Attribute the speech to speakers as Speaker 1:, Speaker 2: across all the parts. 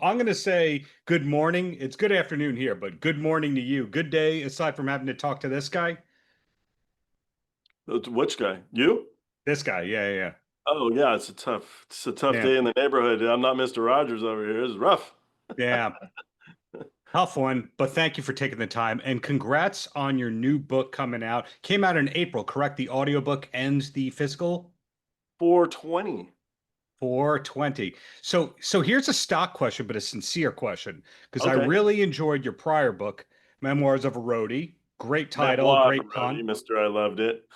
Speaker 1: I'm going to say good morning. It's good afternoon here, but good morning to you. Good day, aside from having to talk to this guy.
Speaker 2: Which guy? You?
Speaker 1: This guy, yeah.
Speaker 2: Oh yeah, it's a tough
Speaker 1: Yeah,
Speaker 2: day in the neighborhood. I'm not Mr. Rogers over here. It's rough.
Speaker 1: yeah. Tough one, but thank you for taking the time. And congrats on your new book coming out. Came out in April, correct? The audiobook and the physical?
Speaker 2: 420.
Speaker 1: 420. So here's a stock question, but a sincere question, because I
Speaker 2: Okay.
Speaker 1: really enjoyed your prior book, Memoirs of a Roadie. Great title,
Speaker 2: Memoir,
Speaker 1: great
Speaker 2: Brody,
Speaker 1: pun.
Speaker 2: Mister. I loved it.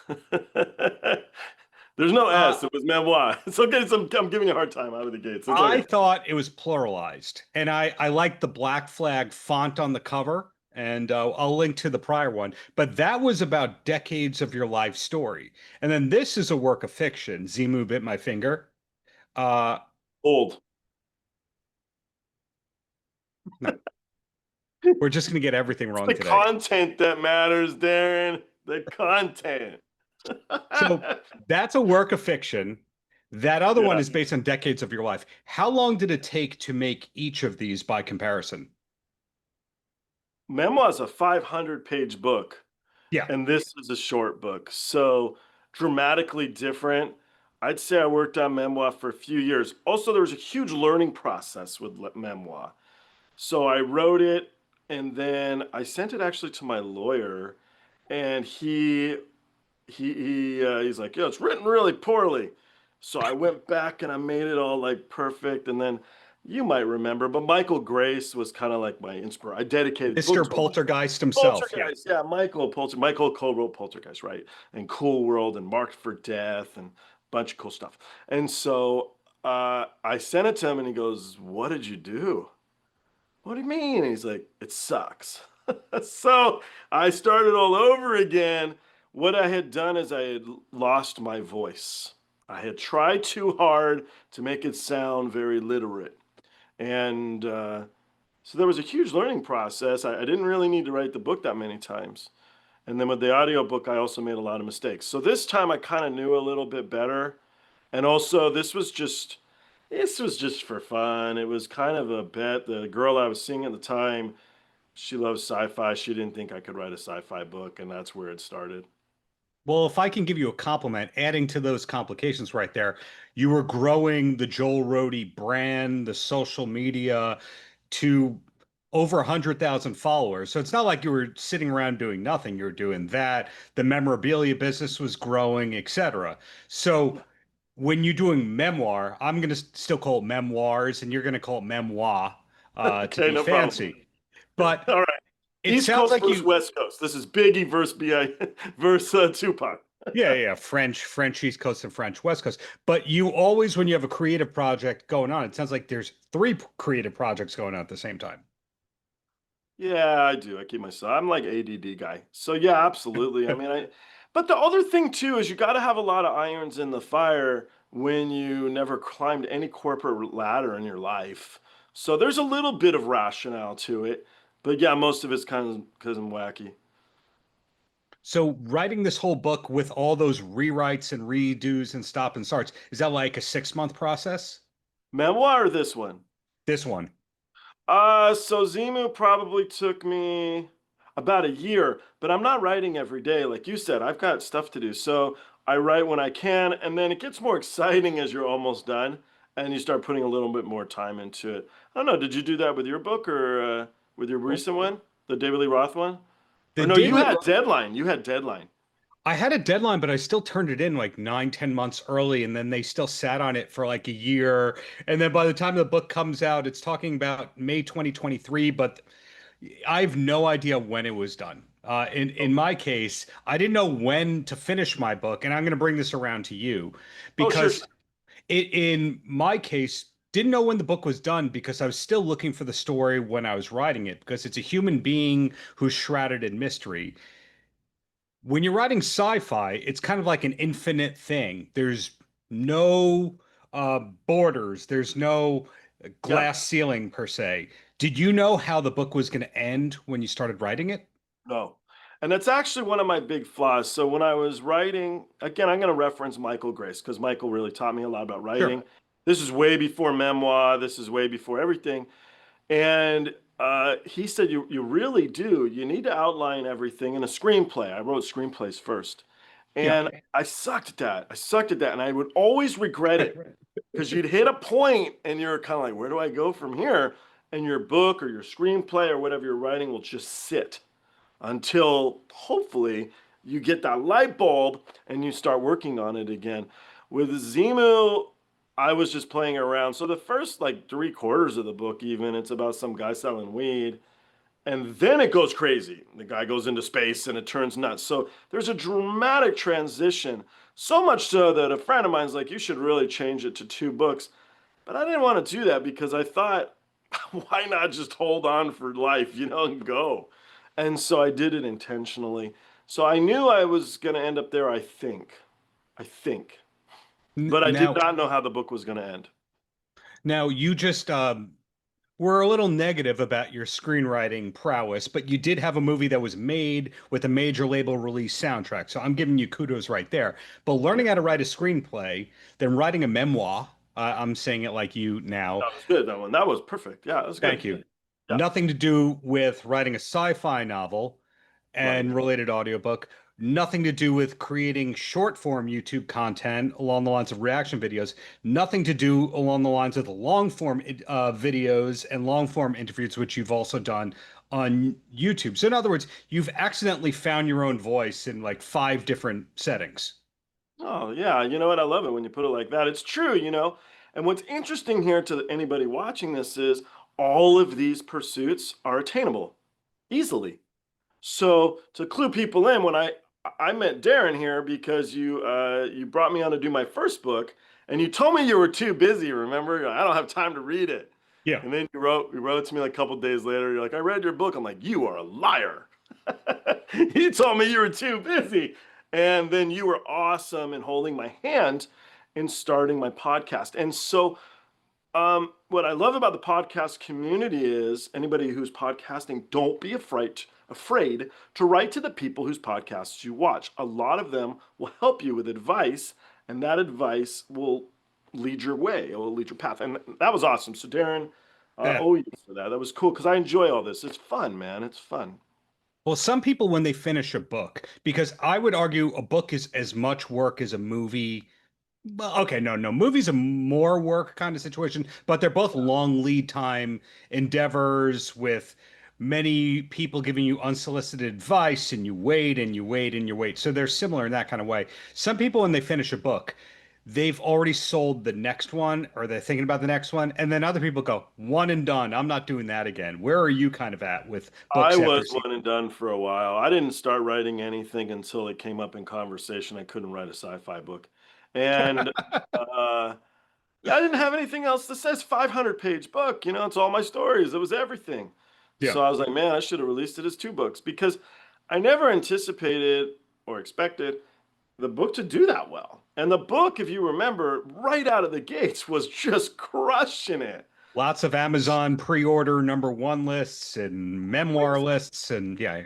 Speaker 2: There's no
Speaker 1: Uh,
Speaker 2: S. It was memoir. It's okay. So I'm giving you a hard time out of the gates. It's
Speaker 1: I
Speaker 2: okay.
Speaker 1: thought it was pluralized, and I liked the black flag font on the cover, and I'll link to the prior one. But that was about decades of your life story, and then this is a work of fiction. Xemu bit my finger. Uh,
Speaker 2: Old.
Speaker 1: no, we're just gonna get everything
Speaker 2: It's
Speaker 1: wrong
Speaker 2: the
Speaker 1: today.
Speaker 2: content that matters, Darren. The content.
Speaker 1: So that's a work of fiction. That other one
Speaker 2: Yeah.
Speaker 1: is based on decades of your life. How long did it take to make each of these by comparison?
Speaker 2: Memoir is a 500-page book.
Speaker 1: Yeah.
Speaker 2: And this is a short book. So dramatically different. I'd say I worked on memoir for a few years. Also, there was a huge learning process with memoir. So I wrote it and then I sent it actually to my lawyer, and he's like, "Yeah, it's written really poorly." So I went back and I made it all like perfect. And then you might remember, but Michael Grace was kind of like my inspiration. I dedicated the
Speaker 1: Mr.
Speaker 2: book to him.
Speaker 1: Poltergeist himself. Yeah.
Speaker 2: Poltergeist, yeah, Michael co-wrote Poltergeist, right? And Cool World and Marked for Death and a bunch of cool stuff. And so I sent it to him, and he goes, "What did you do?" "What do you mean?" And he's like, "It sucks." So I started all over again. What I had done is I had lost my voice. I had tried too hard to make it sound very literate, and so there was a huge learning process. I didn't really need to write the book that many times. And then with the audiobook, I also made a lot of mistakes. So this time I kind of knew a little bit better. And also this was just for fun. It was kind of a bet. The girl I was seeing at the time, she loves sci-fi. She didn't think I could write a sci-fi book, and that's where it started.
Speaker 1: Well, if I can give you a compliment, adding to those complications right there, you were growing the Joel Rohde brand, the social media to over 100,000 followers. So it's not like you were sitting around doing nothing. You were doing that. The memorabilia business was growing, etc. So when you're doing memoir, I'm going to still call it memoirs, and you're going to call it memoir to
Speaker 2: Okay,
Speaker 1: be
Speaker 2: no problem.
Speaker 1: fancy. But
Speaker 2: All right.
Speaker 1: it
Speaker 2: East
Speaker 1: sounds
Speaker 2: Coast
Speaker 1: like
Speaker 2: versus
Speaker 1: you,
Speaker 2: West Coast. This is Biggie versus B.I. versus Tupac.
Speaker 1: yeah. French East Coast and French West Coast. But you always, when you have a creative project going on, it sounds like there's three creative projects going on at the same time.
Speaker 2: Yeah, I do. I keep myself. I'm like ADD guy. So yeah, absolutely. I mean, but the other thing too is you got to have a lot of irons in the fire when you never climbed any corporate ladder in your life. So there's a little bit of rationale to it. But yeah, most of it's kind of because I'm wacky.
Speaker 1: So writing this whole book with all those rewrites and redos and stop and starts, is that like a 6 month process?
Speaker 2: Memoir or this one?
Speaker 1: This one.
Speaker 2: So Zemu probably took me about a year, but I'm not writing every day. Like you said, I've got stuff to do. So I write when I can, and then it gets more exciting as you're almost done and you start putting a little bit more time into it. I don't know, did you do that with your book or with your
Speaker 1: Well,
Speaker 2: recent one, the David Lee Roth one?
Speaker 1: the
Speaker 2: Or no, you
Speaker 1: David,
Speaker 2: had deadline. You had deadline.
Speaker 1: I had a deadline, but I still turned it in like 9, 10 months early, and then they still sat on it for like a year. And then by the time the book comes out, it's talking about May 2023, but I have no idea when it was done. In my case, I didn't know when to finish my book, and I'm going to bring this around to you
Speaker 2: Oh, sure.
Speaker 1: because in my case, didn't know when the book was done because I was still looking for the story when I was writing it because it's a human being who's shrouded in mystery. When you're writing sci-fi, it's kind of like an infinite thing. There's no borders, there's no
Speaker 2: Yeah.
Speaker 1: glass ceiling per se. Did you know how the book was going to end when you started writing it?
Speaker 2: No. And that's actually one of my big flaws. So when I was writing, again, I'm going to reference Michael Grace because Michael really taught me a lot about
Speaker 1: Sure.
Speaker 2: writing. This is way before memoir. This is way before everything. And he said, you really do. You need to outline everything in a screenplay. I wrote screenplays first.
Speaker 1: Yeah.
Speaker 2: And I sucked at that. I sucked at that. And I would always regret it because you'd hit a point and you're kind of like, where do I go from here? And your book or your screenplay or whatever you're writing will just sit until hopefully you get that light bulb and you start working on it again. With Xemu, I was just playing around. So the first like 3/4 of the book, even, it's about some guy selling weed. And then it goes crazy. The guy goes into space and it turns nuts. So there's a dramatic transition. So much so that a friend of mine's like, you should really change it to 2 books. But I didn't want to do that because I thought, why not just hold on for life, and go? And so I did it intentionally. So I knew I was going to end up there, I think. I think. But I did
Speaker 1: Now,
Speaker 2: not know how the book was going to end.
Speaker 1: now you just were a little negative about your screenwriting prowess, but you did have a movie that was made with a major label release soundtrack. So I'm giving you kudos right there. But
Speaker 2: Yeah,
Speaker 1: learning how to write a screenplay, then writing a memoir, I'm saying it like you now.
Speaker 2: that was good. That one. That was perfect. Yeah, that was good.
Speaker 1: Thank you.
Speaker 2: Yeah,
Speaker 1: Nothing to do with writing a sci-fi novel
Speaker 2: right.
Speaker 1: and related audiobook. Nothing to do with creating short form YouTube content along the lines of reaction videos. Nothing to do along the lines of the long form videos and long form interviews, which you've also done on YouTube. So, in other words, you've accidentally found your own voice in like 5 different settings.
Speaker 2: Oh, yeah. You know what? I love it when you put it like that. It's true. And what's interesting here to anybody watching this is all of these pursuits are attainable easily. So to clue people in, when I met Darren here because you brought me on to do my first book, and you told me you were too busy. Remember, I don't have time to read it.
Speaker 1: Yeah.
Speaker 2: And then you wrote to me like a couple days later. You're like, I read your book. I'm like, you are a liar. You told me you were too busy. And then you were awesome in holding my hand in starting my podcast. And so what I love about the podcast community is anybody who's podcasting, don't be afraid to write to the people whose podcasts you watch. A lot of them will help you with advice, and that advice will lead your way. It will lead your path. And that was awesome. So Darren,
Speaker 1: Yeah.
Speaker 2: owe you for that. That was cool because I enjoy all this. It's fun, man. It's fun.
Speaker 1: Well, some people, when they finish a book, because I would argue a book is as much work as a movie. Well, okay, no. Movies a more work kind of situation, but they're both long lead time endeavors with many people giving you unsolicited advice, and you wait and you wait and you wait. So they're similar in that kind of way. Some people, when they finish a book, they've already sold the next one or they're thinking about the next one. And then other people go, one and done. I'm not doing that again. Where are you kind of at with
Speaker 2: I
Speaker 1: books after
Speaker 2: was
Speaker 1: seeing?
Speaker 2: one and done for a while. I didn't start writing anything until it came up in conversation. I couldn't write a sci-fi book. And yeah, I didn't have anything else that says 500-page book. It's all my stories. It was everything.
Speaker 1: Yeah.
Speaker 2: So I was like, man, I should have released it as 2 books because I never anticipated or expected the book to do that well. And the book, if you remember, right out of the gates was just crushing it.
Speaker 1: Lots of Amazon pre-order #1 lists and memoir lists and yeah.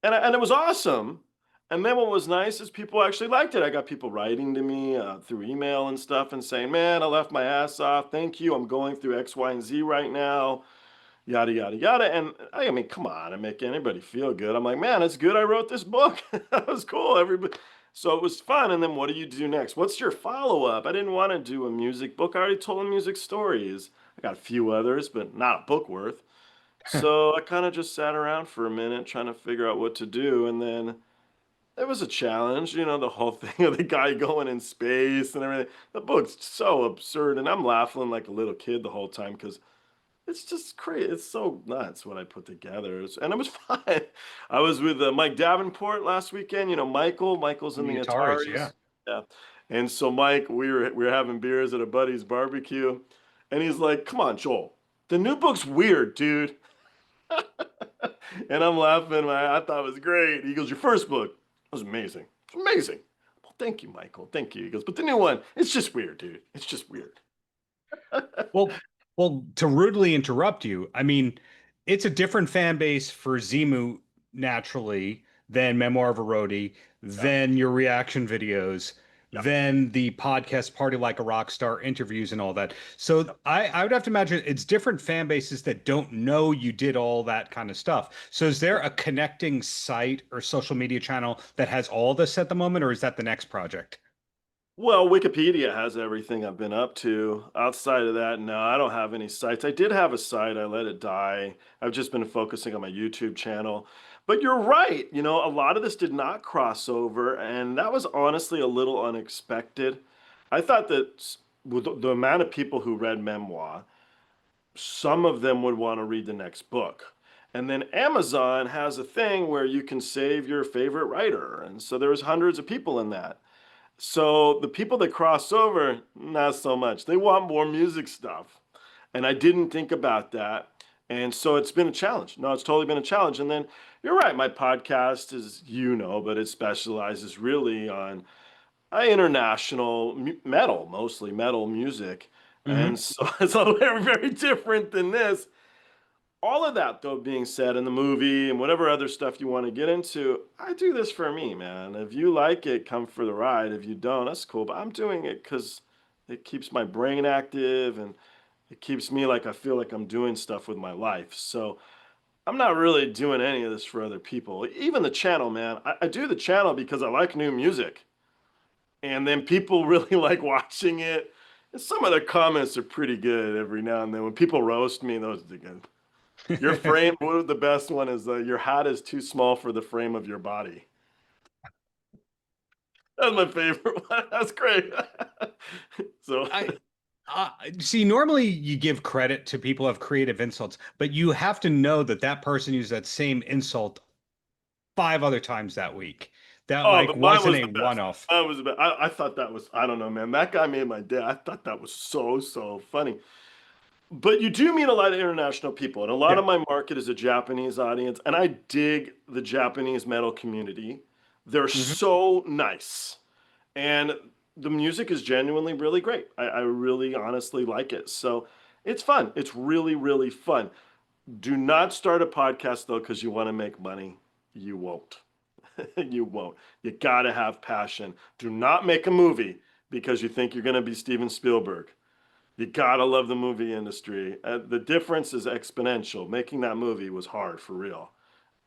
Speaker 2: And it was awesome. And then what was nice is people actually liked it. I got people writing to me through email and stuff and saying, man, I left my ass off. Thank you. I'm going through X, Y, and Z right now. Yada, yada, yada. And I mean, come on, and make anybody feel good. I'm like, man, it's good I wrote this book. That was cool. Everybody. So it was fun. And then what do you do next? What's your follow-up? I didn't want to do a music book. I already told music stories. I got a few others, but not a book worth. So I kind of just sat around for a minute trying to figure out what to do. And then it was a challenge, the whole thing of the guy going in space and everything. The book's so absurd. And I'm laughing like a little kid the whole time because it's just crazy. It's so nuts what I put together. And it was fun. I was with Mike Davenport last weekend. Michael's in
Speaker 1: The
Speaker 2: the
Speaker 1: Ataris, yeah.
Speaker 2: Ataris. Yeah. And so Mike, we were having beers at a buddy's barbecue. And he's like, come on, Joel. The new book's weird, dude. And I'm laughing. I thought it was great. He goes, your first book was amazing. It's amazing. Well, thank you, Michael. Thank you. He goes, but the new one, it's just weird, dude. It's just weird.
Speaker 1: Well, to rudely interrupt you, I mean, it's a different fan base for Xemu naturally than Memoir of a Roadie,
Speaker 2: Yeah.
Speaker 1: than your reaction videos.
Speaker 2: Yeah.
Speaker 1: than the podcast Party Like a Rock Star interviews and all that. So I would have to imagine it's different fan bases that don't know you did all that kind of stuff. So is there a connecting site or social media channel that has all this at the moment, or is that the next project?
Speaker 2: Well, Wikipedia has everything I've been up to. Outside of that, no, I don't have any sites. I did have a site, I let it die. I've just been focusing on my YouTube channel. But you're right, a lot of this did not cross over, and that was honestly a little unexpected. I thought that with the amount of people who read memoir, some of them would want to read the next book. And then Amazon has a thing where you can save your favorite writer. And so there was hundreds of people in that. So the people that cross over, not so much. They want more music stuff. And I didn't think about that. And so it's been a challenge. No, it's totally been a challenge. And then you're right, my podcast is, but it specializes really on international metal, mostly metal music. And
Speaker 1: Hmm.
Speaker 2: so it's all very, very different than this. All of that, though, being said, in the movie and whatever other stuff you want to get into, I do this for me, man. If you like it, come for the ride. If you don't, that's cool. But I'm doing it because it keeps my brain active and it keeps me like I feel like I'm doing stuff with my life. So I'm not really doing any of this for other people. Even the channel, man. I do the channel because I like new music. And then people really like watching it. And some of the comments are pretty good every now and then. When people roast me, those are good. Your frame, the best one is your hat is too small for the frame of your body. That's my favorite one. That's great. So,
Speaker 1: I see. Normally, you give credit to people who have creative insults, but you have to know that that person used that same insult five other times that week. That
Speaker 2: oh,
Speaker 1: like
Speaker 2: but mine
Speaker 1: wasn't
Speaker 2: was
Speaker 1: a
Speaker 2: the best.
Speaker 1: one-off.
Speaker 2: Mine was the best. I thought that was, I don't know, man. That guy made my day. I thought that was so, so funny. But you do meet a lot of international people, and a lot
Speaker 1: Yeah.
Speaker 2: of my market is a Japanese audience, and I dig the Japanese metal community. They're
Speaker 1: Hmm.
Speaker 2: so nice. And the music is genuinely really great. I really honestly like it. So it's fun. It's really, really fun. Do not start a podcast though, because you want to make money. You won't. You won't. You got to have passion. Do not make a movie because you think you're going to be Steven Spielberg. You got to love the movie industry. The difference is exponential. Making that movie was hard for real.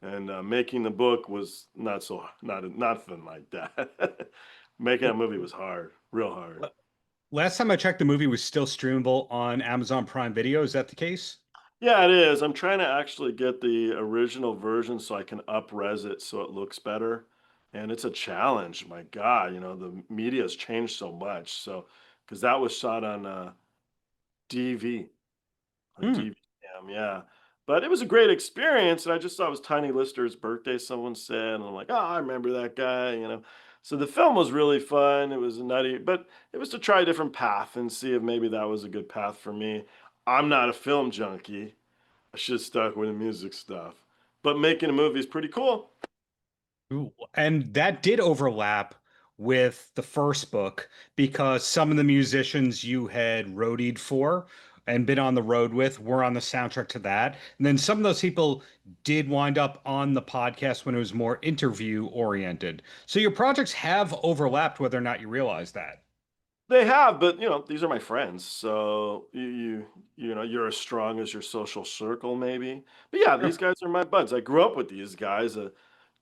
Speaker 2: And making the book was not nothing like that. Making that movie was hard, real hard.
Speaker 1: Last time I checked, the movie was still streamable on Amazon Prime Video. Is that the case?
Speaker 2: Yeah, it is. I'm trying to actually get the original version so I can up-res it so it looks better. And it's a challenge. My God, the media has changed so much. So, because that was shot on DV, on
Speaker 1: Hmm.
Speaker 2: DV cam, yeah. But it was a great experience. And I just saw it was Tiny Lister's birthday, someone said. And I'm like, oh, I remember that guy. So the film was really fun. It was nutty, but it was to try a different path and see if maybe that was a good path for me. I'm not a film junkie. I should have stuck with the music stuff. But making a movie is pretty cool.
Speaker 1: Ooh, and that did overlap with the first book because some of the musicians you had roadied for and been on the road with were on the soundtrack to that. And then some of those people did wind up on the podcast when it was more interview oriented. So your projects have overlapped whether or not you realize that.
Speaker 2: They have, but these are my friends. So you're as strong as your social circle, maybe. But yeah, these
Speaker 1: Sure.
Speaker 2: guys are my buds. I grew up with these guys.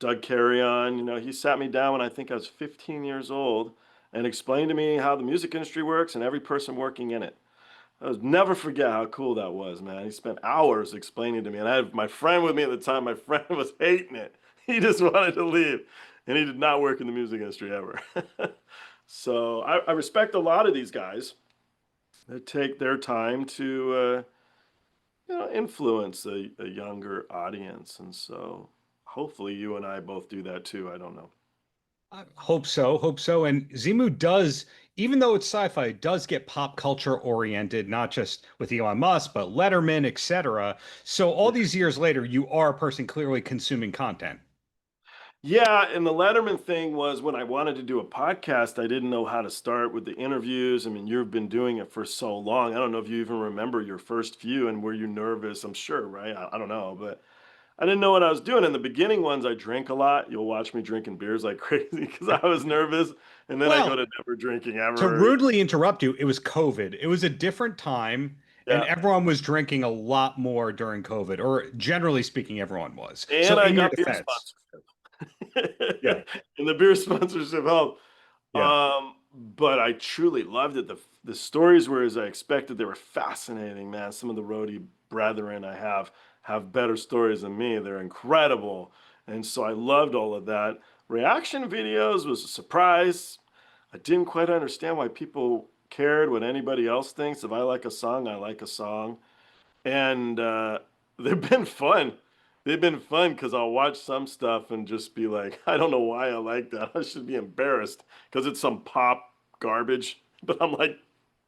Speaker 2: Doug Carrion, he sat me down when I think I was 15 years old and explained to me how the music industry works and every person working in it. I'll never forget how cool that was, man. He spent hours explaining to me, and I had my friend with me at the time. My friend was hating it. He just wanted to leave, and he did not work in the music industry ever. So I respect a lot of these guys that take their time to, influence a younger audience, and so hopefully you and I both do that too. I don't know.
Speaker 1: I hope so, hope so. And Xemu does, even though it's sci-fi, it does get pop culture oriented, not just with Elon Musk, but Letterman, etc. So all these years later, you are a person clearly consuming content.
Speaker 2: Yeah, and the Letterman thing was when I wanted to do a podcast, I didn't know how to start with the interviews. I mean, you've been doing it for so long. I don't know if you even remember your first few and were you nervous? I'm sure, right? I don't know, but I didn't know what I was doing. In the beginning ones, I drink a lot. You'll watch me drinking beers like crazy because I was nervous. And then I go
Speaker 1: Well,
Speaker 2: to never drinking
Speaker 1: to
Speaker 2: ever.
Speaker 1: rudely interrupt you, it was COVID. It was a different time, and
Speaker 2: Yeah.
Speaker 1: everyone was drinking a lot more during COVID, or generally speaking, everyone was. So,
Speaker 2: And I
Speaker 1: in your
Speaker 2: got beer
Speaker 1: defense, yeah,
Speaker 2: sponsorship. And the beer sponsorship helped.
Speaker 1: yeah.
Speaker 2: But I truly loved it. The stories were as I expected. They were fascinating, man. Some of the roadie brethren I have better stories than me. They're incredible. And so I loved all of that. Reaction videos was a surprise. I didn't quite understand why people cared what anybody else thinks. If I like a song, I like a song. And they've been fun. They've been fun because I'll watch some stuff and just be like, I don't know why I like that. I should be embarrassed because it's some pop garbage. But I'm like,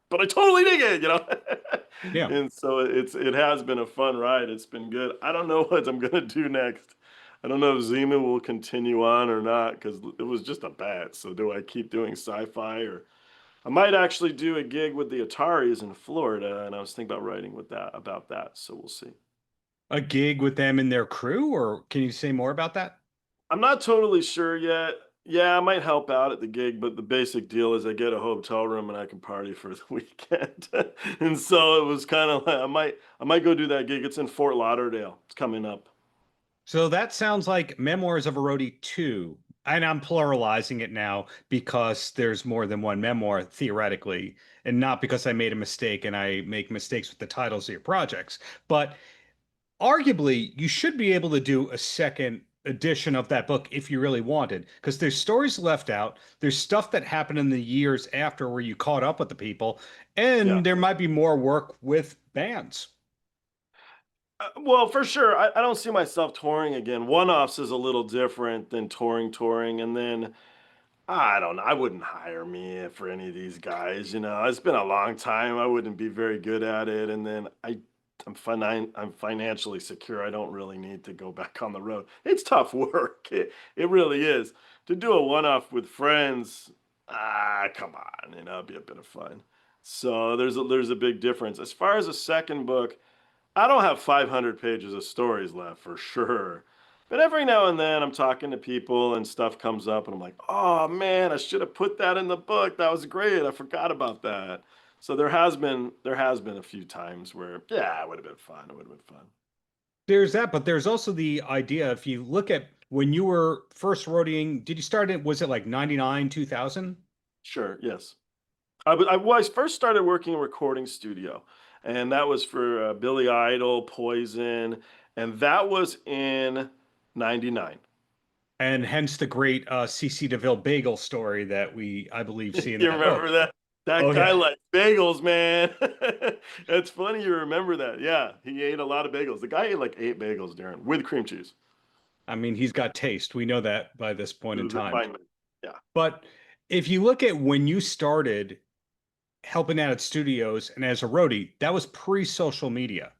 Speaker 2: but I totally dig it, you know?
Speaker 1: Yeah.
Speaker 2: And so it has been a fun ride. It's been good. I don't know what I'm gonna do next. I don't know if Xemu will continue on or not because it was just a bet. So do I keep doing sci-fi, or I might actually do a gig with the Ataris in Florida, and I was thinking about writing with that about that. So we'll see.
Speaker 1: A gig with them and their crew, or can you say more about that?
Speaker 2: I'm not totally sure yet. Yeah, I might help out at the gig, but the basic deal is I get a hotel room and I can party for the weekend. And so it was kind of like I might go do that gig. It's in Fort Lauderdale. It's coming up.
Speaker 1: So that sounds like Memoirs of a Roadie 2. And I'm pluralizing it now because there's more than one memoir theoretically, and not because I made a mistake and I make mistakes with the titles of your projects. But arguably, you should be able to do a second edition of that book if you really wanted, because there's stories left out. There's stuff that happened in the years after where you caught up with the people,
Speaker 2: Yeah.
Speaker 1: and there might be more work with bands.
Speaker 2: Well, for sure. I don't see myself touring again. One-offs is a little different than touring. And then I don't know. I wouldn't hire me for any of these guys. You know, it's been a long time. I wouldn't be very good at it. And then I'm financially secure. I don't really need to go back on the road. It's tough work. It really is. To do a one-off with friends, come on, you know, it'd be a bit of fun. So there's a big difference. As far as a second book, I don't have 500 pages of stories left for sure. But every now and then I'm talking to people and stuff comes up and I'm like, oh man, I should have put that in the book. That was great. I forgot about that. So there has been a few times where, yeah, it would have been fun. It would have been fun.
Speaker 1: There's that, but there's also the idea if you look at when you were first roadieing, did you start it, was it like 99, 2000?
Speaker 2: Sure, yes. I first started working in a recording studio, and that was for Billy Idol, Poison, and that was in '99.
Speaker 1: And hence the great CC DeVille bagel story that we, I believe, see in
Speaker 2: You
Speaker 1: that book.
Speaker 2: remember that? That
Speaker 1: Oh,
Speaker 2: guy
Speaker 1: yeah.
Speaker 2: liked bagels, man. It's funny you remember that. Yeah, he ate a lot of bagels. The guy ate like 8 bagels, Darren, with cream cheese.
Speaker 1: I mean, he's got taste. We know that by this
Speaker 2: It
Speaker 1: point in
Speaker 2: was a
Speaker 1: time.
Speaker 2: fine man. Yeah.
Speaker 1: But if you look at when you started helping out at studios and as a roadie, that was pre-social media.
Speaker 2: It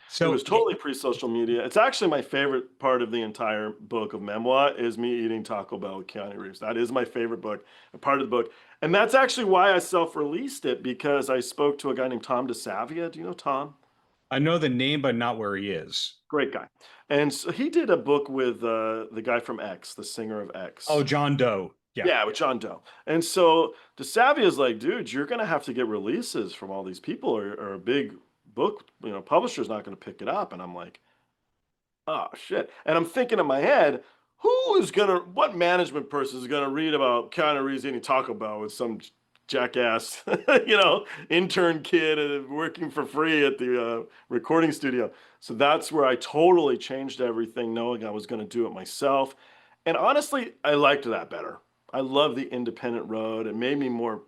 Speaker 1: So
Speaker 2: was totally pre-social media. It's actually my favorite part of the entire book of memoir is me eating Taco Bell with Keanu Reeves. That is my favorite book, a part of the book. And that's actually why I self-released it because I spoke to a guy named Tom DeSavia. Do you know Tom?
Speaker 1: I know the name, but not where he is.
Speaker 2: Great guy. And so he did a book with the guy from X, the singer of
Speaker 1: Oh,
Speaker 2: X.
Speaker 1: John Doe. Yeah.
Speaker 2: Yeah, with John Doe. And so DeSavia is like, dude, you're gonna have to get releases from all these people, or a big book, publisher's not gonna pick it up. And I'm like, oh shit. And I'm thinking in my head, what management person is gonna read about Keanu Reeves eating Taco Bell with some jackass, intern kid working for free at the recording studio? So that's where I totally changed everything, knowing I was gonna do it myself. And honestly, I liked that better. I love the independent road. It made me more,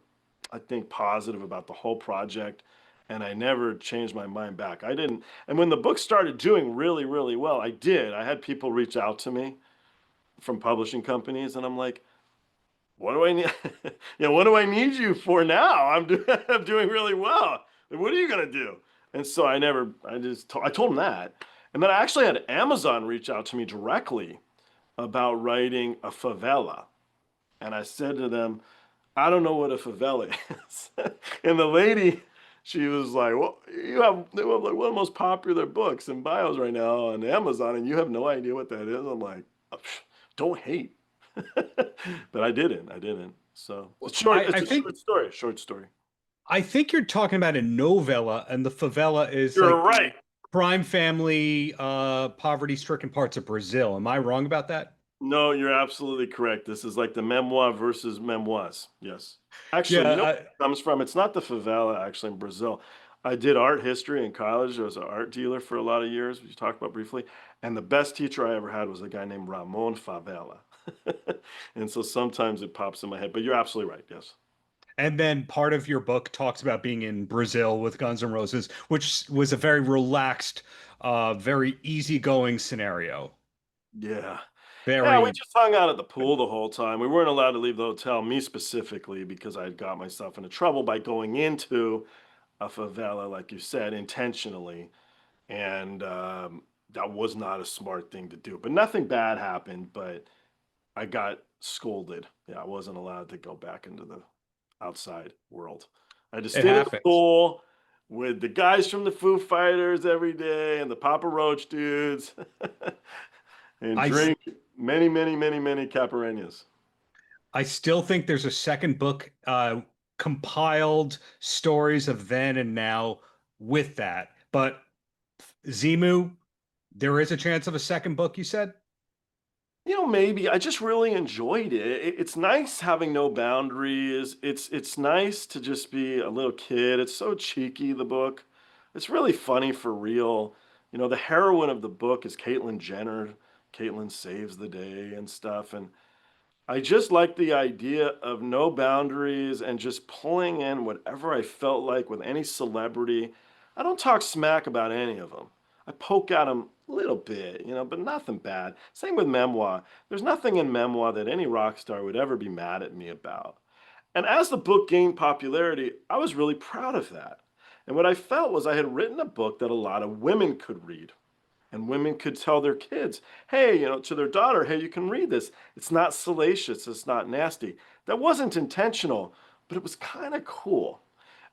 Speaker 2: I think, positive about the whole project. And I never changed my mind back. I didn't. And when the book started doing really, really well, I did. I had people reach out to me from publishing companies, and I'm like, what do I need? What do I need you for now? I'm doing really well. What are you gonna do? And so I told them that. And then I actually had Amazon reach out to me directly about writing a favela. And I said to them, I don't know what a favela is. And the lady She was like, "Well, they have like one of the most popular books and bios right now on Amazon, and you have no idea what that is." I'm like, "Oh, don't hate," but I didn't. I didn't. So
Speaker 1: Well,
Speaker 2: it's short.
Speaker 1: I
Speaker 2: It's a
Speaker 1: think
Speaker 2: short story. Short story.
Speaker 1: I think you're talking about a novella, and the favela is
Speaker 2: You're
Speaker 1: like
Speaker 2: right.
Speaker 1: the crime family, poverty-stricken parts of Brazil. Am I wrong about that?
Speaker 2: No, you're absolutely correct. This is like the memoir versus memoirs. Yes. Actually, you know
Speaker 1: Yeah,
Speaker 2: where it comes from? It's not the favela, actually, in Brazil. I did art history in college. I was an art dealer for a lot of years, which you talked about briefly. And the best teacher I ever had was a guy named Ramon Favela. And so sometimes it pops in my head, but you're absolutely right. Yes.
Speaker 1: and then part of your book talks about being in Brazil with Guns N' Roses, which was a very relaxed, very easygoing scenario.
Speaker 2: Yeah. Yeah, we
Speaker 1: Very,
Speaker 2: just hung out at the pool the whole time. We weren't allowed to leave the hotel, me specifically, because I had got myself into trouble by going into a favela, like you said, intentionally. And that was not a smart thing to do. But nothing bad happened, but I got scolded. Yeah, I wasn't allowed to go back into the outside world. I just
Speaker 1: it
Speaker 2: stayed at the
Speaker 1: happens.
Speaker 2: pool with the guys from the Foo Fighters every day and the Papa Roach dudes and
Speaker 1: I, s-
Speaker 2: drink many, many, many, many Caparenas.
Speaker 1: I still think there's a second book, compiled stories of then and now with that. But Zemu, there is a chance of a second book, you said?
Speaker 2: You know, maybe I just really enjoyed it. It's nice having no boundaries. It's nice to just be a little kid. It's so cheeky, the book. It's really funny for real. You know, the heroine of the book is Caitlyn Jenner. Caitlyn saves the day and stuff. And I just like the idea of no boundaries and just pulling in whatever I felt like with any celebrity. I don't talk smack about any of them. I poke at them a little bit, you know, but nothing bad. Same with memoir. There's nothing in memoir that any rock star would ever be mad at me about. And as the book gained popularity, I was really proud of that. And what I felt was I had written a book that a lot of women could read. And women could tell their kids, hey, you know, to their daughter, hey, you can read this. It's not salacious, it's not nasty. That wasn't intentional, but it was kind of cool.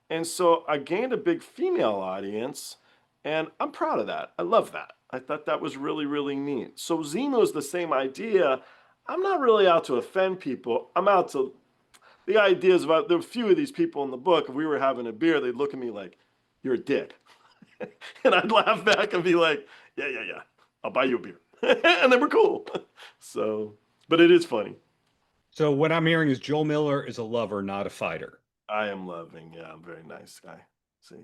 Speaker 2: And so I gained a big female audience, and I'm proud of that. I love that. I thought that was really, really neat. So Xenu is the same idea. I'm not really out to offend people. I'm out to, the idea is about, there are a few of these people in the book, if we were having a beer, they'd look at me like, you're a dick. And I'd laugh back and be like, yeah, yeah, yeah, I'll buy you a beer. And then we're cool. So, but it is funny.
Speaker 1: So what I'm hearing is Joel Miller is a lover, not a fighter.
Speaker 2: I am loving, yeah, I'm a very nice guy. See.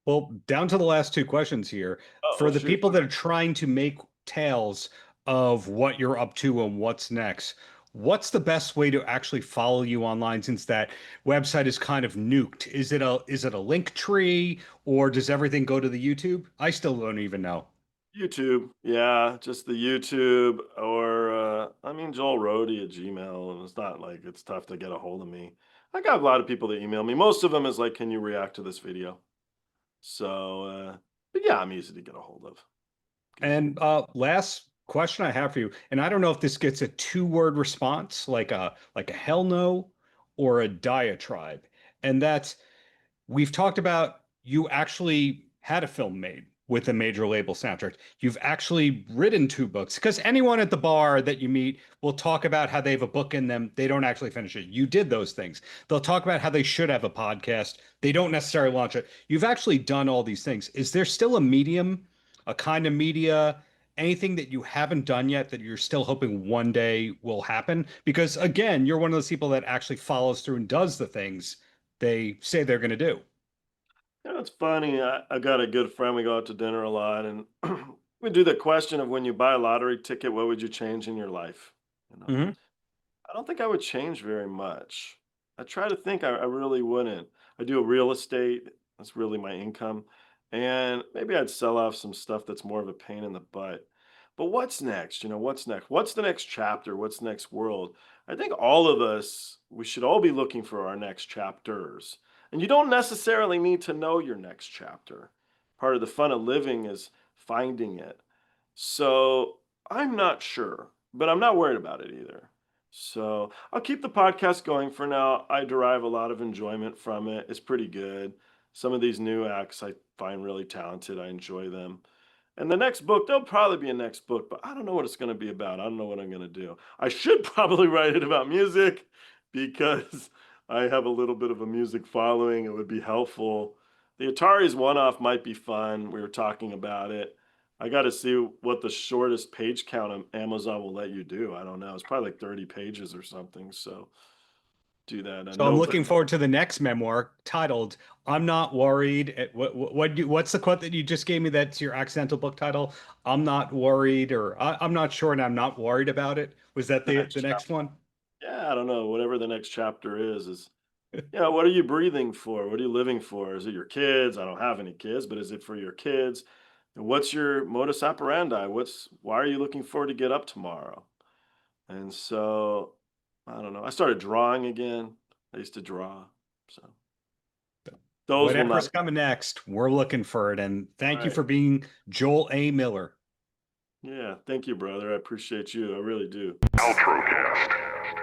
Speaker 1: Well, down to the last two questions here.
Speaker 2: Oh,
Speaker 1: For the
Speaker 2: shoot.
Speaker 1: people that are trying to make tales of what you're up to and what's next, what's the best way to actually follow you online since that website is kind of nuked? Is it a link tree or does everything go to the YouTube? I still don't even know.
Speaker 2: YouTube, yeah, just the YouTube or I mean Joel Rody at Gmail, and it's not like it's tough to get a hold of me. I got a lot of people that email me. Most of them is like, can you react to this video? So, but yeah, I'm easy to get a hold of. Get a hold.
Speaker 1: And last question I have for you, and I don't know if this gets a two-word response, like a hell no or a diatribe. And that's we've talked about you actually had a film made with a major label soundtrack. You've actually written two books because anyone at the bar that you meet will talk about how they have a book in them. They don't actually finish it. You did those things. They'll talk about how they should have a podcast. They don't necessarily launch it. You've actually done all these things. Is there still a medium, a kind of media, anything that you haven't done yet that you're still hoping one day will happen? Because again, you're one of those people that actually follows through and does the things they say they're going to do.
Speaker 2: You know, it's funny. I got a good friend. We go out to dinner a lot, and we do the question of when you buy a lottery ticket, what would you change in your life? You know,
Speaker 1: Mhm.
Speaker 2: I don't think I would change very much. I try to think I really wouldn't. I do real estate. That's really my income. And maybe I'd sell off some stuff that's more of a pain in the butt. But what's next? You know, what's next? What's the next chapter? What's next world? I think all of us, we should all be looking for our next chapters. And you don't necessarily need to know your next chapter. Part of the fun of living is finding it. So I'm not sure, but I'm not worried about it either. So I'll keep the podcast going for now. I derive a lot of enjoyment from it. It's pretty good. Some of these new acts I find really talented. I enjoy them. And the next book, there'll probably be a next book, but I don't know what it's going to be about. I don't know what I'm going to do. I should probably write it about music because I have a little bit of a music following. It would be helpful. The Atari's one-off might be fun. We were talking about it. I got to see what the shortest page count on Amazon will let you do. I don't know. It's probably like 30 pages or something. So do that.
Speaker 1: So I'm looking forward to the next memoir titled "I'm Not Worried." What's the quote that you just gave me? That's your accidental book title. I'm not worried, or I'm not sure, and I'm not worried about it. Was that the next one?
Speaker 2: Yeah, I don't know. Whatever the next chapter is yeah, what are you breathing for? What are you living for? Is it your kids? I don't have any kids, but is it for your kids? And what's your modus operandi? Why are you looking forward to get up tomorrow? And so, I don't know. I started drawing again. I used to draw. So those will
Speaker 1: Whatever's
Speaker 2: not.
Speaker 1: coming next, we're looking for it. And thank you
Speaker 2: Right.
Speaker 1: for being Joel A. Miller.
Speaker 2: Yeah, thank you, brother. I appreciate you. I really do.
Speaker 3: Paltrocast.